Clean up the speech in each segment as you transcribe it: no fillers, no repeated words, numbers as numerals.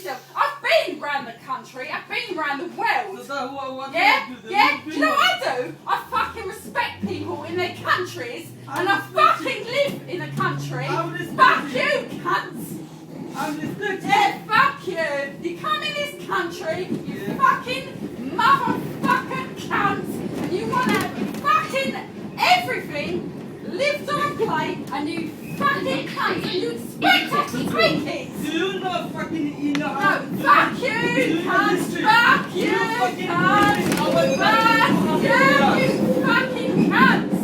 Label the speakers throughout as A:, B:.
A: yourself. I've been round the country. I've been round the world.
B: So what
A: Yeah?
B: do you do?
A: Yeah? Do you know what I do? I fucking respect people in their countries. And I fucking live in a country. Fuck you, cunts.
B: I'm respecting.
A: Yeah, fuck you. You come in this country, you fucking motherfucking cunts, and you want to have fucking everything lived on a plate, and you fucking cunts, and you expect us to take it.
B: Do you know fucking
A: No, fuck you, cunts. Fuck you, cunts. Fuck you fucking cunts.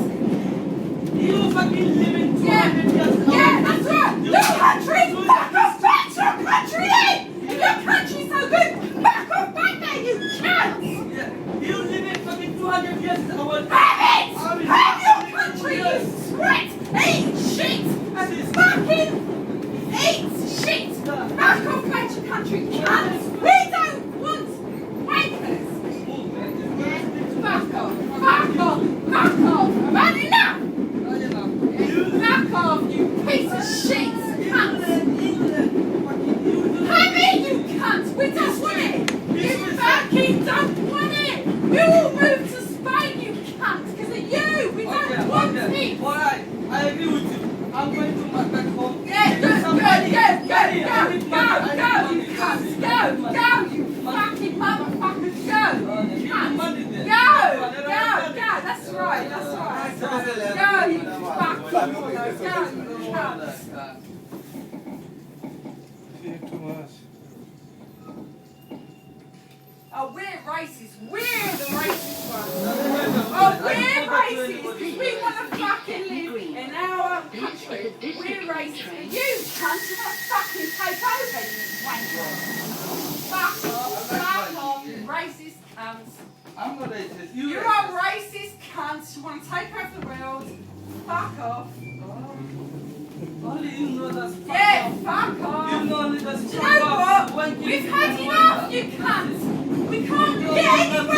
B: You fucking live in 200 years.
A: Yeah, that's right. Your country, fuck off back to your country then. If your country's so good, back off back there, you cunts.
B: Yeah. You live in fucking 200 years.
A: Have it! Have your country, you sweat, eat shit, and fucking eat shit. Back off back to your country, cunts. We don't want wankers. Fuck off, fuck off, fuck off. I've had enough. Back off, you piece of shit, cunts. Have it, you cunts. We don't want it. You fucking don't want it. We all moved to Spain, you cunts, because of you. We don't want it.
B: Alright, I agree with you. I'm going to my back home.
A: Yeah, go, you cunts. Go, you fucking motherfuckers, go. Cunts. Go. That's right. Go, you fucking morons. Go, you cunts.
C: Too much.
A: Oh, we're racist. We're the racist ones. Oh, we're racist because we want to fucking live in our country. We're racist. And you cunts want to fucking take over, you wanker. Fuck off, you racist cunts.
B: I'm not racist.
A: You're a racist cunts who want to take over the world. Fuck off.
B: Only you know that's
A: Yeah, fuck off.
B: You know only that's
A: Do you know what? We've had enough, you cunts. We can't get anywhere